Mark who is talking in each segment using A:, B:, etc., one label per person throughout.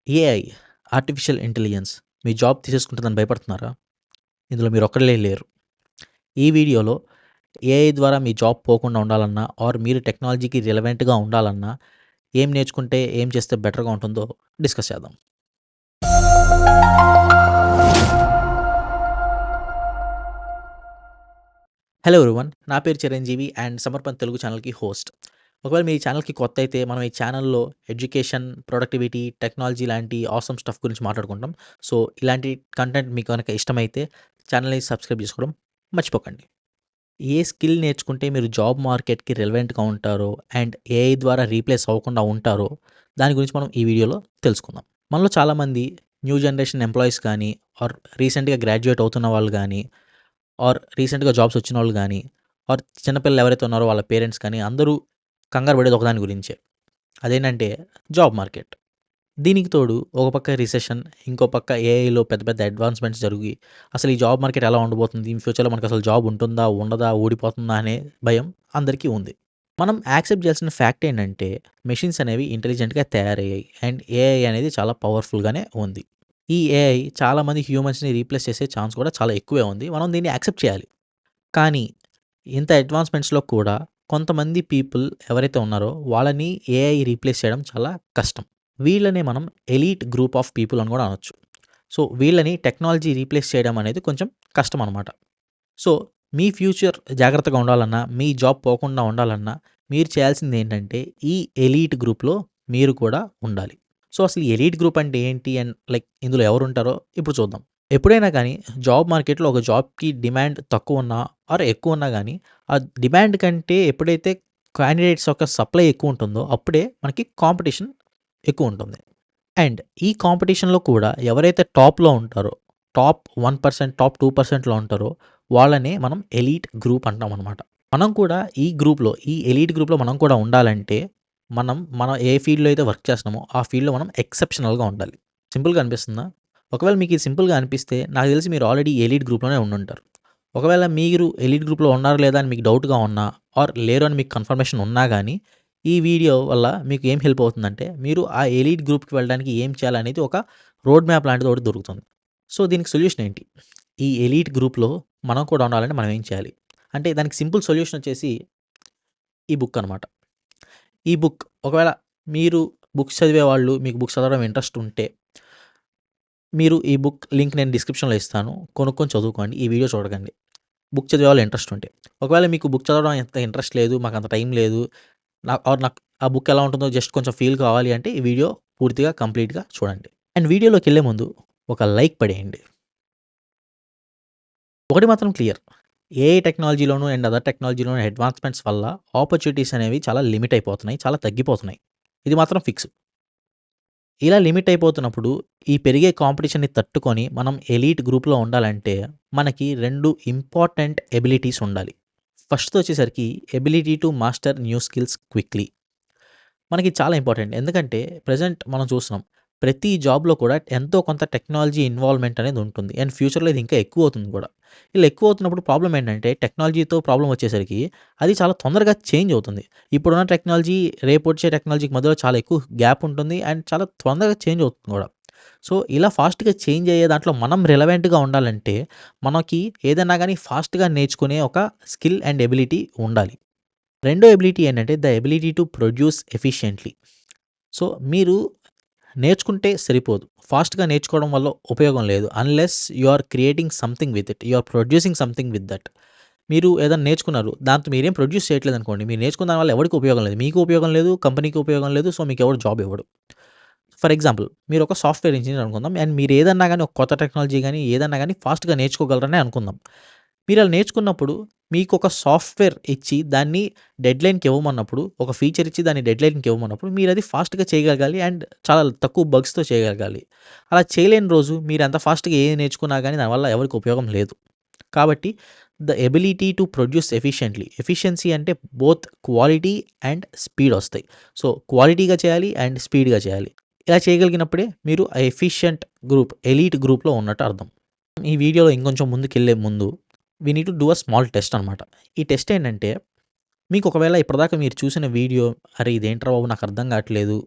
A: AI artificial intelligence మీ job తీసేసుకుంటుందని భయపడుతున్నారా? ఇందులో మీరొక్కళ్ళే లేరు. ఈ వీడియోలో ఏఐ ద్వారా మీ జాబ్ పోకుండా ఉండాలన్నా, ఆర్ మీరు టెక్నాలజీకి రిలవెంట్‌గా ఉండాలన్నా, ఏం నేర్చుకుంటే, ఏం చేస్తే బెటర్‌గా ఉంటుందో డిస్కస్ చేద్దాం. Hello everyone. నా పేరు చిరంజీవి అండ్ సమర్పణ్ తెలుగు ఛానల్‌కి హోస్ట్. ఒకవేళ మీ ఛానల్‌కి కొత్తయితే మనం ఈ ఛానల్‌లో ఎడ్యుకేషన్, ప్రొడక్టివిటీ, టెక్నాలజీ లాంటి ఆసమ్ స్టఫ్ గురించి మాట్లాడుకుంటాం. సో, ఇలాంటి కంటెంట్ మీకు గనక ఇష్టమైతే ఛానల్‌ని సబ్స్క్రైబ్ చేసుకోవడం మర్చిపోకండి. ఏ స్కిల్ నేర్చుకుంటే మీరు జాబ్ మార్కెట్‌కి రిలవెంట్‌గా ఉంటారో అండ్ ఏఐ ద్వారా రీప్లేస్ అవ్వకుండా ఉంటారో, దాని గురించి మనం ఈ వీడియోలో తెలుసుకుందాం. మనలో చాలామంది న్యూ జనరేషన్ ఎంప్లాయీస్ కానీ, ఆర్ రీసెంట్‌గా గ్రాడ్యుయేట్ అవుతున్న వాళ్ళు గానీ, ఆర్ రీసెంట్‌గా జాబ్స్ వచ్చినోళ్ళు గానీ, ఆర్ చిన్నపిల్లలు ఎవరైతే ఉన్నారో వాళ్ళ పేరెంట్స్ కానీ అందరూ కంగారు పడేది ఒకదాని గురించే. అదేంటంటే జాబ్ మార్కెట్. దీనికి తోడు ఒక పక్క రిసెషన్, ఇంకో పక్క ఏఐలో పెద్ద పెద్ద అడ్వాన్స్‌మెంట్స్ జరిగి, అసలు ఈ జాబ్ మార్కెట్ ఎలా ఉండబోతుంది? ఇన్ ఫ్యూచర్‌లో మనకసలు జాబ్ ఉంటుందా? ఉండదా? ఊడిపోతుందా? అనే భయం అందరికీ ఉంది. మనం యాక్సెప్ట్ చేయాల్సిన ఫ్యాక్ట్ ఏంటంటే, మెషిన్స్ అనేవి ఇంటెలిజెంట్‌గా తయారయ్యాయి. అండ్ ఏఐ అనేది చాలా పవర్‌ఫుల్‌గానే ఉంది. ఈ ఏఐ చాలామంది హ్యూమన్స్‌ని రీప్లేస్ చేసే ఛాన్స్ కూడా చాలా ఎక్కువే ఉంది. మనం దీన్ని యాక్సెప్ట్ చేయాలి. కానీ ఇంత అడ్వాన్స్‌మెంట్స్‌లో కూడా కొంతమంది పీపుల్ ఎవరైతే ఉన్నారో వాళ్ళని ఏఐ రీప్లేస్ చేయడం చాలా కష్టం. వీళ్ళనే మనం ఎలీట్ గ్రూప్ ఆఫ్ పీపుల్ అని కూడా అనొచ్చు. సో, వీళ్ళని టెక్నాలజీ రీప్లేస్ చేయడం అనేది కొంచెం కష్టమనమాట. సో, మీ ఫ్యూచర్ జాగ్రత్తగా ఉండాలన్నా, మీ జాబ్ పోకుండా ఉండాలన్నా, మీరు చేయాల్సిందేంటంటే, ఈ ఎలీట్ గ్రూప్‌లో మీరు కూడా ఉండాలి. సో, అసలు ఈ ఎలీట్ గ్రూప్ అంటే ఏంటి? అండ్ లైక్ ఇందులో ఎవరుంటారో ఇప్పుడు చూద్దాం. ఎప్పుడైనా గానీ జాబ్ మార్కెట్‌లో ఒక జాబ్‌కి డిమాండ్ తక్కువున్నా ఆర్ ఎక్కువున్నా గానీ, ఆ డిమాండ్ కంటే ఎప్పుడైతే క్యాండిడేట్స్ యొక్క సప్లై ఎక్కువుంటుందో, అప్పుడే మనకి కాంపిటీషన్ ఎక్కువుంటుంది. అండ్ ఈ కాంపిటీషన్‌లో కూడా ఎవరైతే టాప్‌లో ఉంటారో, టాప్ 1%, టాప్ 2%లో ఉంటారో, వాళ్ళనే మనం ఎలీట్ గ్రూప్ అంటామనమాట. మనం కూడా ఈ గ్రూప్‌లో, ఈ ఎలీట్ గ్రూప్‌లో మనం కూడా ఉండాలంటే, మనం ఏ ఫీల్డ్‌లో అయితే వర్క్ చేస్తున్నామో, ఆ ఫీల్డ్‌లో మనం ఎక్సెప్షనల్‌గా ఉండాలి. సింపుల్‌గా అనిపిస్తుందా? ఒకవేళ మీకు ఇది సింపుల్‌గా అనిపిస్తే, నాకు తెలిసి మీరు ఆల్రెడీ ఎలీట్ గ్రూప్‌లోనే ఉండుంటారు. ఒకవేళ మీరు ఎలీట్ గ్రూప్‌లో ఉన్నారా లేదా అని మీకు డౌట్‌గా ఉన్నా, ఆర్ లేరు అని మీకు కన్ఫర్మేషన్ ఉన్నా గానీ, ఈ వీడియో వల్ల మీకు ఏం హెల్ప్ అవుతుందంటే, మీరు ఆ ఎలీట్ గ్రూప్‌కి వెళ్ళడానికి ఏం చేయాలనేది ఒక రోడ్ మ్యాప్ లాంటిది ఒకటి దొరుకుతుంది. సో, దీనికి సొల్యూషన్ ఏంటి? ఈ ఎలీట్ గ్రూప్‌లో మనం కూడా ఉండాలంటే మనం ఏం చేయాలి? అంటే దానికి సింపుల్ సొల్యూషన్ వచ్చేసి ఈ బుక్ అనమాట. ఈ బుక్ ఒకవేళ మీరు బుక్స్ చదివేవాళ్ళు, మీకు బుక్స్ చదవడం ఇంట్రెస్ట్ ఉంటే, మీరు ఈ బుక్ లింక్ నేను డిస్క్రిప్షన్‌లో ఇస్తాను. కొనుక్కొని చదువుకోండి. ఈ వీడియో చూడకండి. బుక్ చదివేవాళ్ళు ఇంట్రెస్ట్ ఉంటే. ఒకవేళ మీకు బుక్ చదవడం అంత ఇంట్రెస్ట్ లేదు, మాకంత టైం లేదు, నాకు ఆ బుక్ ఎలా ఉంటుందో జస్ట్ కొంచెం ఫీల్ కావాలి అంటే ఈ వీడియో పూర్తిగా కంప్లీట్‌గా చూడండి. అండ్ వీడియోలోకెళ్ళే ముందు ఒక లైక్ పడేయండి. ఒకటి మాత్రం క్లియర్. ఏఐ టెక్నాలజీలోను అండ్ అదర్ టెక్నాలజీలోను అడ్వాన్స్‌మెంట్స్ వల్ల ఆపర్చునిటీస్ అనేవి చాలా లిమిట్ అయిపోతున్నాయి. చాలా తగ్గిపోతున్నాయి. ఇది మాత్రం ఫిక్స్. ఇలా లిమిట్ అయిపోతున్నప్పుడు ఈ పెరిగే కాంపిటీషన్‌ని తట్టుకొని మనం ఎలీట్ గ్రూప్‌లో ఉండాలంటే మనకి 2 ఇంపార్టెంట్ ఎబిలిటీస్ ఉండాలి. ఫస్ట్‌ది వచ్చేసరికి ability to master new skills quickly. మనకి చాలా ఇంపార్టెంట్. ఎందుకంటే ప్రెజెంట్ మనం చూస్తున్నాం. ప్రతి జాబ్‌లో కూడా ఎంతో కొంత టెక్నాలజీ ఇన్వాల్వ్‌మెంట్ అనేది ఉంటుంది. అండ్ ఫ్యూచర్‌లో ఇది ఇంకా ఎక్కువవుతుంది కూడా. ఇలా ఎక్కువవుతున్నప్పుడు ప్రాబ్లమ్ ఏంటంటే టెక్నాలజీతో ప్రాబ్లమ్ వచ్చేసరికి అది చాలా తొందరగా చేంజ్ అవుతుంది. ఇప్పుడున్న టెక్నాలజీ, రేపొచ్చే టెక్నాలజీకి మధ్యలో చాలా ఎక్కువ గ్యాప్ ఉంటుంది. అండ్ చాలా తొందరగా చేంజ్ అవుతుంది కూడా. సో, ఇలా ఫాస్ట్‌గా చేంజ్ అయ్యే దాంట్లో మనం రిలవెంట్‌గా ఉండాలంటే మనకి ఏదైనా గాని ఫాస్ట్‌గా నేర్చుకునే ఒక స్కిల్ అండ్ ఎబిలిటీ ఉండాలి. రెండో ఎబిలిటీ ఏంటంటే the ability to produce efficiently. So, మీరు నేర్చుకుంటే సరిపోదు. ఫాస్ట్‌గా నేర్చుకోవడం వల్ల ఉపయోగం లేదు. Unless you are creating something with it. You are producing something with that. మీరు ఏదైనా నేర్చుకున్నారు. దాంతో మీరేం ప్రొడ్యూస్ చేయట్లేదనుకోండి. మీరు నేర్చుకున్న దాని వల్ల ఎవడికి ఉపయోగం లేదు. మీకు ఉపయోగం లేదు. కంపెనీకి ఉపయోగం లేదు. సో, మీకెవడు జాబ్ ఇవ్వడు. ఫర్ ఎగ్జాంపుల్ మీరు ఒక సాఫ్ట్‌వేర్ ఇంజినీర్ అనుకుందాం. అండ్ మీరు ఏదన్నా గాని ఒక కొత్త టెక్నాలజీ గాని, ఏదన్నా గాని ఫాస్ట్‌గా నేర్చుకోగలరనే అనుకుందాం. మీరలా నేర్చుకున్నప్పుడు మీకొక సాఫ్ట్‌వేర్ ఇచ్చి దాన్ని డెడ్‌లైన్‌కి ఇవ్వమన్నప్పుడు, ఒక ఫీచర్ ఇచ్చి దాన్ని డెడ్‌లైన్‌కి ఇవ్వమన్నప్పుడు మీరది ఫాస్ట్‌గా చేయగలగాలి. అండ్ చాలా తక్కువ బగ్స్‌తో చేయగలగాలి. అలా చేయలేని రోజు మీరెంత ఫాస్ట్‌గా ఏది నేర్చుకున్నా గాని దానివల్ల ఎవరికీ ఉపయోగం లేదు. కాబట్టి the ability to produce ఎఫిషియంట్‌లీ. Efficiency అంటే బోత్ క్వాలిటీ అండ్ స్పీడ్ ఒస్తాయి. సో, క్వాలిటీగా చేయాలి అండ్ స్పీడ్‌గా చేయాలి. ఇలా చేయగలిగినప్పుడే మీరు ఆ ఎఫిషియంట్ గ్రూప్, ఎలీట్ గ్రూప్‌లో ఉన్నట్టు అర్థం. ఈ వీడియోలో ఇంకొంచెం ముందుకెళ్ళే ముందు we need to do a small test అనమాట. ఈ టెస్ట్ ఏంటంటే మీకు ఒకవేళ ఇప్పటిదాకా మీరు చూసిన వీడియో, అరే! ఇదేంట్రా బాబు నాకు అర్థం కావట్లేదు.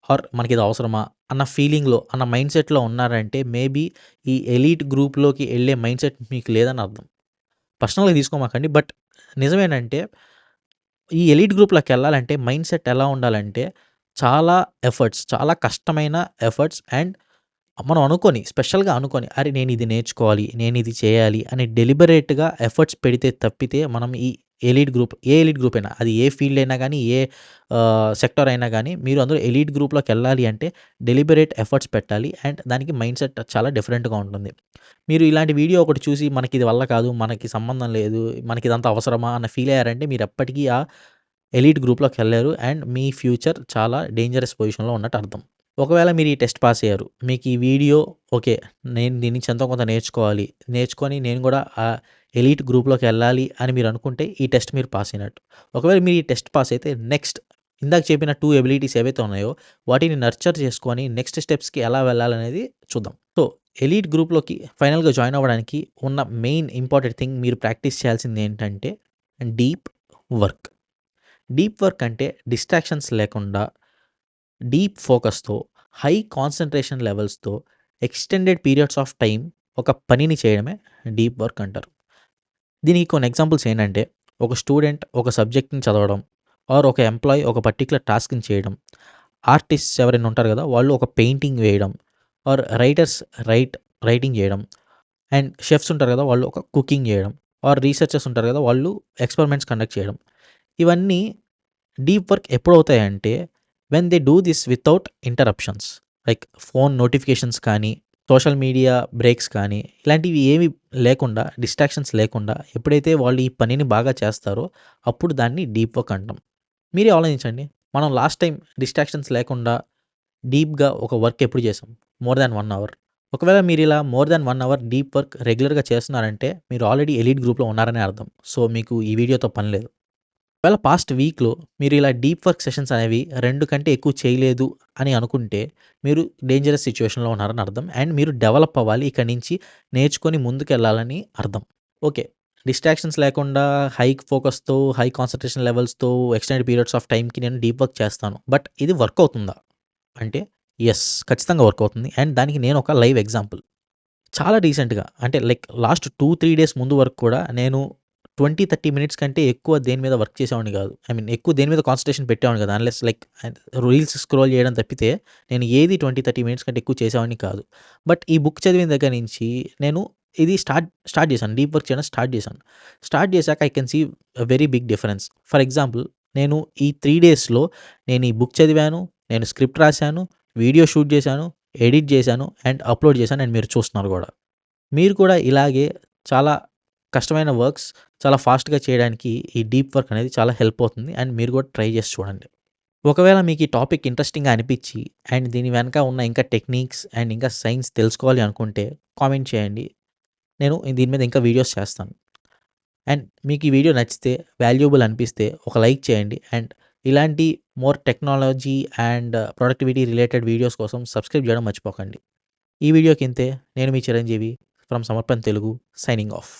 A: ఆర్ మనకిది అవసరమా అన్న ఫీలింగ్‌లో, అన్న మైండ్‌సెట్‌లో ఉన్నారంటే మేబీ ఈ ఎలీట్ గ్రూప్‌లోకి ఎళ్ళే మైండ్‌సెట్ మీకు లేదని అర్థం. పర్సనల్‌గా తీసుకోమాకండి. బట్ నిజమేనంటే ఈ ఎలీట్ గ్రూప్‌లోకెళ్ళాలంటే మైండ్‌సెట్ ఎలా ఉండాలంటే చాలా ఎఫర్ట్స్, చాలా కష్టమైన ఎఫర్ట్స్ అండ్ మనం అనుకోని, స్పెషల్‌గా అనుకోని, అరే! నేనిది నేర్చుకోవాలి, నేనిది చేయాలి అని డెలిబరేట్‌గా ఎఫర్ట్స్ పెడితే తప్పితే మనం ఈ ఎలీట్ గ్రూప్ అయినా, అది ఏ ఫీల్డ్ అయినా గానీ, ఏ సెక్టార్ అయినా గానీ, మీరు అందులో ఎలీట్ గ్రూప్‌లోకెళ్ళాలి అంటే డెలిబరేట్ ఎఫర్ట్స్ పెట్టాలి. అండ్ దానికి మైండ్‌సెట్ చాలా డిఫరెంట్‌గా ఉంటుంది. మీరు ఇలాంటి వీడియో ఒకటి చూసి మనకిది వల్ల కాదు, మనకి సంబంధం లేదు, మనకిదంతా అవసరమా అన్న ఫీల్ అయ్యారంటే మీరెప్పటికీ ఆ ఎలీట్ గ్రూప్‌లోకెళ్ళలేరు. అండ్ మీ ఫ్యూచర్ చాలా డేంజరస్ పొజిషన్‌లో ఉన్నట్టు అర్థం. ఒకవేళ మీరు ఈ టెస్ట్ పాస్ అయ్యారు. మీకు ఈ వీడియో ఓకే. నేను దీని నుంచి ఎంతో కొంత నేర్చుకోవాలి. నేర్చుకొని నేను గూడా ఆ ఎలీట్ గ్రూప్‌లోకెళ్ళాలి అని మీరనుకుంటే ఈ టెస్ట్ మీరు పాస్ అయినట్టు. ఒకవేళ మీరు ఈ టెస్ట్ పాస్ అయితే నెక్స్ట్ ఇందాక చెప్పిన 2 ఎబిలిటీస్ ఏవైతే ఉన్నాయో వాటిని నర్చర్ చేసుకొని నెక్స్ట్ స్టెప్స్‌కి ఎలా వెళ్ళాలనేది చూద్దాం. సో, ఎలీట్ గ్రూప్‌లోకి ఫైనల్‌గా జాయిన్ అవ్వడానికి ఉన్న మెయిన్ ఇంపార్టెంట్ థింగ్ మీరు ప్రాక్టీస్ చేయాల్సిందేంటంటే డీప్ వర్క్. డీప్ వర్క్ అంటే డిస్ట్రాక్షన్స్ లేకుండా డీప్ ఫోకస్‌తో, హై కాన్సంట్రేషన్ లెవెల్స్‌తో, ఎక్స్‌టెండెడ్ పీరియడ్స్ ఆఫ్ టైమ్ ఒక పనిని చేయడమే డీప్ వర్క్ అంటారు. దీనికి కొన్ని ఎగ్జాంపుల్స్ ఏంటంటే, ఒక స్టూడెంట్ ఒక సబ్జెక్ట్‌ని చదవడం, ఆర్ ఒక ఎంప్లాయీ ఒక పర్టిక్యులర్ టాస్క్‌ని చేయడం, ఆర్టిస్ట్స్ ఎవరైనా ఉంటారు కదా! వాళ్ళు ఒక పెయింటింగ్ వేయడం, ఆర్ రైటర్స్ రైట్ రైటింగ్ చేయడం, అండ్ షెఫ్స్ ఉంటారు కదా! వాళ్ళు ఒక కుకింగ్ చేయడం, ఆర్ రీసెర్చర్స్ ఉంటారు కదా! వాళ్ళు ఎక్స్‌పెరిమెంట్స్ కండక్ట్ చేయడం. ఇవన్నీ డీప్ వర్క్ ఎప్పుడవుతాయంటే, when they do this without interruptions. Like phone notifications కానీ, సోషల్ మీడియా బ్రేక్స్ కానీ, ఇలాంటివి ఏమి లేకుండా, డిస్ట్రాక్షన్స్ లేకుండా ఎప్పుడైతే వాళ్ళు ఈ పనిని బాగా చేస్తారో, అప్పుడు దాన్ని డీప్ వర్క్ అంటాం. మీరే ఆలోచించండి. మనం లాస్ట్ టైమ్ డిస్ట్రాక్షన్స్ లేకుండా డీప్‌గా ఒక వర్క్ ఎప్పుడు చేసాం? More than 1 hour. ఒకవేళ మీరిలా more than 1 hour deep work రెగ్యులర్‌గా చేస్తున్నారంటే, మీరు ఆల్రెడీ ఎలీట్ గ్రూప్‌లో ఉన్నారనే అర్థం. సో, మీకు ఈ వీడియోతో పని లేదు. ఒకవేళ పాస్ట్ వీక్‌లో మీరు ఇలా డీప్ వర్క్ సెషన్స్ అనేవి 2 కంటే ఎక్కువ చేయలేదు అని అనుకుంటే, మీరు డేంజరస్ సిట్యుయేషన్‌లో ఉన్నారని అర్థం. అండ్ మీరు డెవలప్ అవ్వాలి. ఇక్కడి నుంచి నేర్చుకొని ముందుకెళ్ళాలని అర్థం. ఓకే. డిస్ట్రాక్షన్స్ లేకుండా హై ఫోకస్‌తో, హై కాన్సంట్రేషన్ లెవెల్స్‌తో, ఎక్స్‌టెండెడ్ పీరియడ్స్ ఆఫ్ టైమ్‌కి నేను డీప్ వర్క్ చేస్తాను. బట్ ఇది వర్క్ అవుతుందా? అంటే యెస్. ఖచ్చితంగా వర్క్ అవుతుంది. అండ్ దానికి నేను ఒక లైవ్ ఎగ్జాంపుల్. చాలా రీసెంట్‌గా అంటే లైక్ లాస్ట్ 2, 3 డేస్ ముందు వరకు కూడా నేను 20, 30 మినిట్స్ కంటే ఎక్కువ దేని మీద వర్క్ చేసేవాడిని గాదు. ఐ మీన్ ఎక్కువ దేని మీద కాన్సంట్రేషన్ పెట్టేవాడిని కాదు. అన్‌లెస్ లైక్ రీల్స్ స్క్రోల్ చేయడం తప్పితే నేను ఏది 20, 30 మినిట్స్ కంటే ఎక్కువ చేసేవాడిని కాదు. బట్ ఈ బుక్ చదివిన దగ్గర నుంచి నేను ఇది స్టార్ట్ చేశాను. డీప్ వర్క్ చేయడం స్టార్ట్ చేశాను. స్టార్ట్ చేశాక I can see a very big difference. For example నేను ఈ 3 డేస్‌లో నేను ఈ బుక్ చదివాను, నేను స్క్రిప్ట్ రాసాను, వీడియో షూట్ చేశాను, ఎడిట్ చేశాను అండ్ అప్‌లోడ్ చేశాను అండ్ మీరు చూస్తున్నారు గూడా. మీరు కూడా ఇలాగే చాలా కష్టమైన వర్క్స్ చాలా ఫాస్ట్‌గా చేయడానికి ఈ డీప్ వర్క్ అనేది చాలా హెల్ప్ అవుతుంది. అండ్ మీరు కూడా ట్రై చేసి చూడండి. ఒకవేళ మీకు ఈ టాపిక్ ఇంట్రెస్టింగ్‌గా అనిపిచ్చి అండ్ దీని వెనక ఉన్న ఇంకా టెక్నిక్స్ అండ్ ఇంకా సైన్స్ తెలుసుకోవాలి అనుకుంటే కామెంట్ చేయండి. నేను దీని మీద ఇంకా వీడియోస్ చేస్తాను. అండ్ మీకు ఈ వీడియో నచ్చితే, వాల్యుయబుల్ అనిపిస్తే ఒక లైక్ చేయండి. అండ్ ఇలాంటి more technology and productivity related videos కోసం సబ్స్క్రైబ్ చేయడం మర్చిపోకండి. ఈ వీడియోకి ఇంతే. నేను మీ Chiranjeevi from Samarpan Telugu signing of.